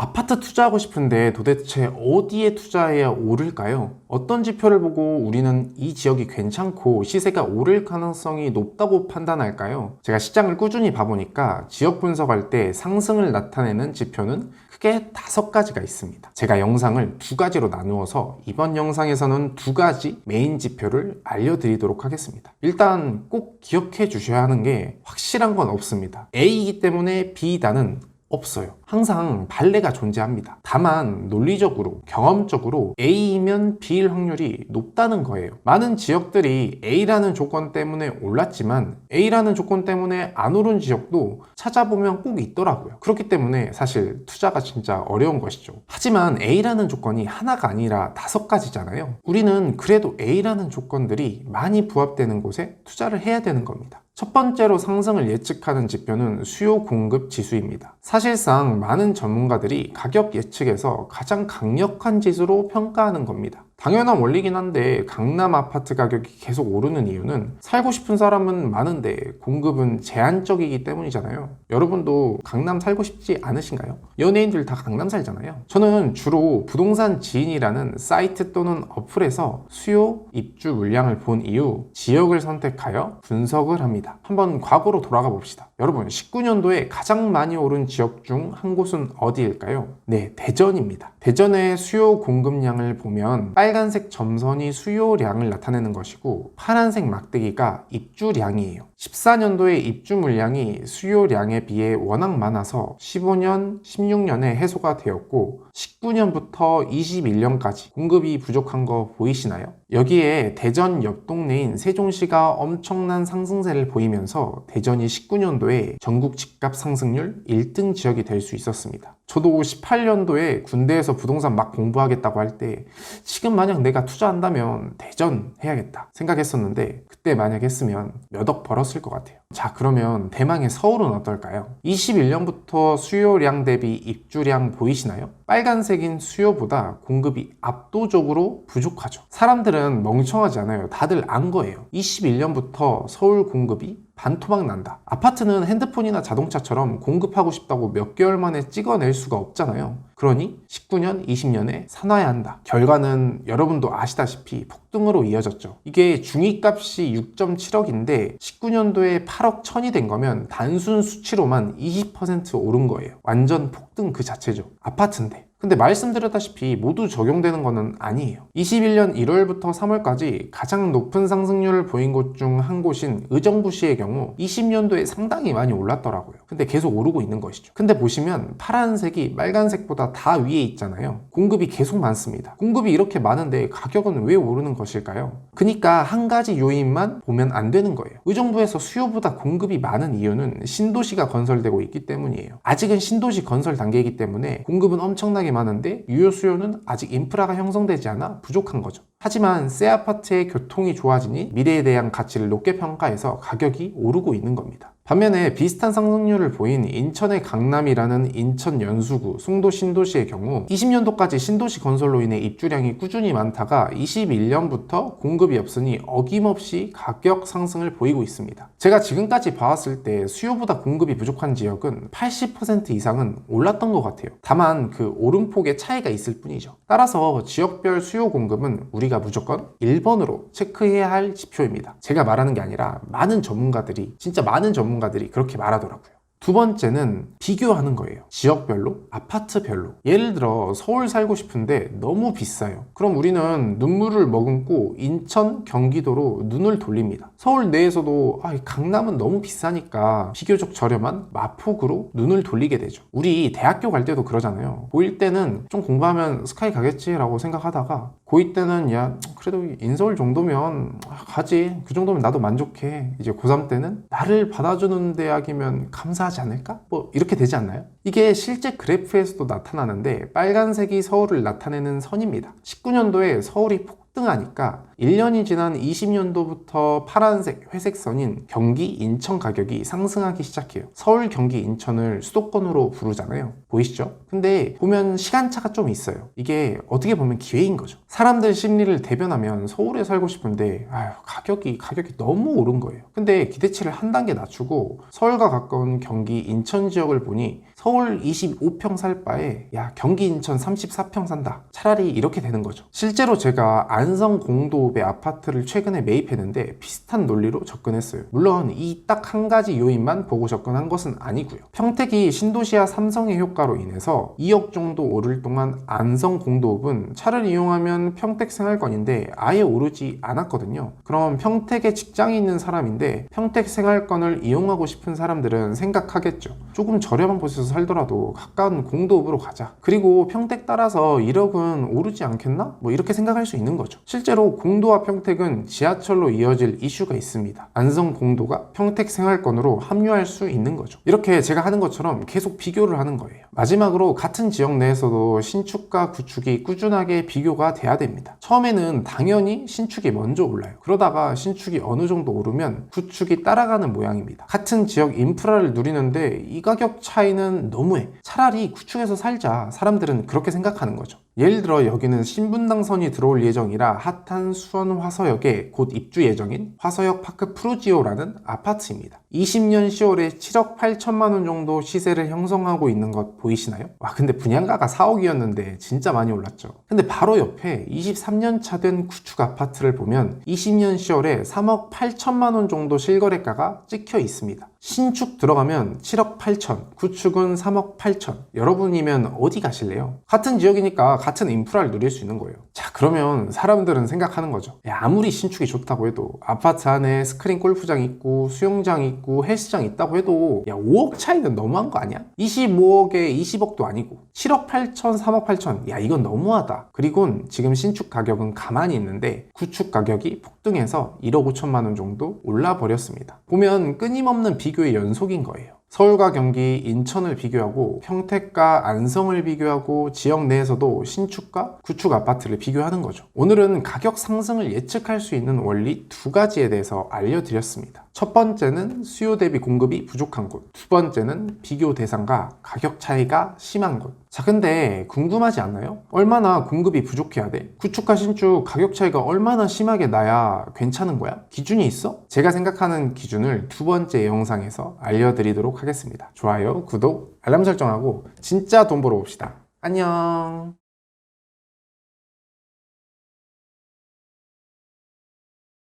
아파트 투자하고 싶은데 도대체 어디에 투자해야 오를까요? 어떤 지표를 보고 우리는 이 지역이 괜찮고 시세가 오를 가능성이 높다고 판단할까요? 제가 시장을 꾸준히 봐보니까 지역 분석할 때 상승을 나타내는 지표는 크게 5가지가 있습니다. 제가 영상을 2가지로 나누어서 이번 영상에서는 2가지 메인 지표를 알려드리도록 하겠습니다. 일단 꼭 기억해 주셔야 하는 게 확실한 건 없습니다. A이기 때문에 B다는 없어요. 항상 반례가 존재합니다. 다만 논리적으로, 경험적으로 A이면 B일 확률이 높다는 거예요. 많은 지역들이 A라는 조건 때문에 올랐지만 A라는 조건 때문에 안 오른 지역도 찾아보면 꼭 있더라고요. 그렇기 때문에 사실 투자가 진짜 어려운 것이죠. 하지만 A라는 조건이 하나가 아니라 5가지잖아요. 우리는 그래도 A라는 조건들이 많이 부합되는 곳에 투자를 해야 되는 겁니다. 첫 번째로 상승을 예측하는 지표는 수요 공급 지수입니다. 사실상 많은 전문가들이 가격 예측에서 가장 강력한 지수로 평가하는 겁니다. 당연한 원리긴 한데 강남 아파트 가격이 계속 오르는 이유는 살고 싶은 사람은 많은데 공급은 제한적이기 때문이잖아요. 여러분도 강남 살고 싶지 않으신가요? 연예인들 다 강남 살잖아요. 저는 주로 부동산 지인이라는 사이트 또는 어플에서 수요, 입주 물량을 본 이후 지역을 선택하여 분석을 합니다. 한번 과거로 돌아가 봅시다. 여러분, 19년도에 가장 많이 오른 지역 중 한 곳은 어디일까요? 네, 대전입니다. 대전의 수요 공급량을 보면 빨간색 점선이 수요량을 나타내는 것이고 파란색 막대기가 입주량이에요. 14년도에 입주 물량이 수요량에 비해 워낙 많아서 15년, 16년에 해소가 되었고 19년부터 21년까지 공급이 부족한 거 보이시나요? 여기에 대전 옆 동네인 세종시가 엄청난 상승세를 보이면서 대전이 19년도에 전국 집값 상승률 1등 지역이 될 수 있었습니다. 저도 18년도에 군대에서 부동산 막 공부하겠다고 할 때 지금 만약 내가 투자한다면 대전 해야겠다 생각했었는데 그때 만약 했으면 몇 억 벌었을 것 같아요. 자, 그러면 대망의 서울은 어떨까요? 21년부터 수요량 대비 입주량 보이시나요? 빨간색인 수요보다 공급이 압도적으로 부족하죠. 사람들은 멍청하지 않아요. 다들 안 거예요. 21년부터 서울 공급이 반토막 난다. 아파트는 핸드폰이나 자동차처럼 공급하고 싶다고 몇 개월 만에 찍어낼 수가 없잖아요. 그러니 19년, 20년에 사놔야 한다. 결과는 여러분도 아시다시피 폭등으로 이어졌죠. 이게 중위값이 6.7억인데 19년도에 8억 1000이 된 거면 단순 수치로만 20% 오른 거예요. 완전 폭등 그 자체죠. 아파트인데. 근데 말씀드렸다시피 모두 적용되는 것은 아니에요. 21년 1월부터 3월까지 가장 높은 상승률을 보인 곳 중 한 곳인 의정부시의 경우 20년도에 상당히 많이 올랐더라고요. 근데 계속 오르고 있는 것이죠. 근데 보시면 파란색이 빨간색보다 다 위에 있잖아요. 공급이 계속 많습니다. 공급이 이렇게 많은데 가격은 왜 오르는 것일까요? 그러니까 한 가지 요인만 보면 안 되는 거예요. 의정부에서 수요보다 공급이 많은 이유는 신도시가 건설되고 있기 때문이에요. 아직은 신도시 건설 단계이기 때문에 공급은 엄청나게 많은데 유효 수요는 아직 인프라가 형성되지 않아 부족한 거죠. 하지만 새 아파트의 교통이 좋아지니 미래에 대한 가치를 높게 평가해서 가격이 오르고 있는 겁니다. 반면에 비슷한 상승률을 보인 인천의 강남이라는 인천 연수구, 송도 신도시의 경우 20년도까지 신도시 건설로 인해 입주량이 꾸준히 많다가 21년부터 공급이 없으니 어김없이 가격 상승을 보이고 있습니다. 제가 지금까지 봐왔을 때 수요보다 공급이 부족한 지역은 80% 이상은 올랐던 것 같아요. 다만 그 오름폭의 차이가 있을 뿐이죠. 따라서 지역별 수요 공급은 우리가 무조건 1번으로 체크해야 할 지표입니다. 제가 말하는 게 아니라 많은 전문가들이, 진짜 많은 전문가들이 그렇게 말하더라고요. 두 번째는 비교하는 거예요. 지역별로, 아파트별로. 예를 들어 서울 살고 싶은데 너무 비싸요. 그럼 우리는 눈물을 머금고 인천, 경기도로 눈을 돌립니다. 서울 내에서도 강남은 너무 비싸니까 비교적 저렴한 마포구로 눈을 돌리게 되죠. 우리 대학교 갈 때도 그러잖아요. 고1 때는 좀 공부하면 스카이 가겠지라고 생각하다가 고2 때는 야 그래도 인서울 정도면 가지. 그 정도면 나도 만족해. 이제 고3 때는 나를 받아주는 대학이면 감사하지 않을까? 뭐 이렇게 되지 않나요? 이게 실제 그래프에서도 나타나는데 빨간색이 서울을 나타내는 선입니다. 19년도에 서울이 폭등하니까 1년이 지난 20년도부터 파란색, 회색 선인 경기, 인천 가격이 상승하기 시작해요. 서울, 경기, 인천을 수도권으로 부르잖아요. 보이시죠? 근데 보면 시간차가 좀 있어요. 이게 어떻게 보면 기회인 거죠. 사람들 심리를 대변하면 서울에 살고 싶은데 가격이 너무 오른 거예요. 근데 기대치를 한 단계 낮추고 서울과 가까운 경기, 인천 지역을 보니 서울 25평 살 바에 야 경기 인천 34평 산다. 차라리 이렇게 되는 거죠. 실제로 제가 안성 공도읍의 아파트를 최근에 매입했는데 비슷한 논리로 접근했어요. 물론 이 딱 한 가지 요인만 보고 접근한 것은 아니고요. 평택이 신도시와 삼성의 효과로 인해서 2억 정도 오를 동안 안성 공도읍은 차를 이용하면 평택 생활권인데 아예 오르지 않았거든요. 그럼 평택에 직장이 있는 사람인데 평택 생활권을 이용하고 싶은 사람들은 생각하겠죠. 조금 저렴한 곳에서 살더라도 가까운 공도읍으로 가자. 그리고 평택 따라서 1억은 오르지 않겠나? 뭐 이렇게 생각할 수 있는 거죠. 실제로 공도와 평택은 지하철로 이어질 이슈가 있습니다. 안성 공도가 평택 생활권으로 합류할 수 있는 거죠. 이렇게 제가 하는 것처럼 계속 비교를 하는 거예요. 마지막으로 같은 지역 내에서도 신축과 구축이 꾸준하게 비교가 돼야 됩니다. 처음에는 당연히 신축이 먼저 올라요. 그러다가 신축이 어느 정도 오르면 구축이 따라가는 모양입니다. 같은 지역 인프라를 누리는데 이 가격 차이는 너무해. 차라리 구축해서 살자. 사람들은 그렇게 생각하는 거죠. 예를 들어 여기는 신분당선이 들어올 예정이라 핫한 수원 화서역에 곧 입주 예정인 화서역 파크 프루지오라는 아파트입니다. 20년 10월에 7억 8천만 원 정도 시세를 형성하고 있는 것 보이시나요? 와 근데 분양가가 4억이었는데 진짜 많이 올랐죠. 근데 바로 옆에 23년 차 된 구축 아파트를 보면 20년 10월에 3억 8천만 원 정도 실거래가가 찍혀 있습니다. 신축 들어가면 7억 8천, 구축은 3억 8천. 여러분이면 어디 가실래요? 같은 지역이니까 같은 인프라를 누릴 수 있는 거예요. 자, 그러면 사람들은 생각하는 거죠. 야, 아무리 신축이 좋다고 해도 아파트 안에 스크린 골프장 있고 수영장 있고 헬스장 있다고 해도 야, 5억 차이는 너무한 거 아니야? 25억에 20억도 아니고 7억 8천, 3억 8천. 야, 이건 너무하다. 그리고 지금 신축 가격은 가만히 있는데 구축 가격이 폭등해서 1억 5천만 원 정도 올라 버렸습니다. 보면 끊임없는 비교의 연속인 거예요. 서울과 경기, 인천을 비교하고 평택과 안성을 비교하고 지역 내에서도 신축과 구축 아파트를 비교하는 거죠. 오늘은 가격 상승을 예측할 수 있는 원리 두 가지에 대해서 알려드렸습니다. 첫 번째는 수요 대비 공급이 부족한 곳, 두 번째는 비교 대상과 가격 차이가 심한 곳. 자, 근데 궁금하지 않나요? 얼마나 공급이 부족해야 돼? 구축과 신축 가격 차이가 얼마나 심하게 나야 괜찮은 거야? 기준이 있어? 제가 생각하는 기준을 두 번째 영상에서 알려드리도록 하겠습니다. 좋아요, 구독, 알람 설정하고 진짜 돈 벌어 봅시다. 안녕.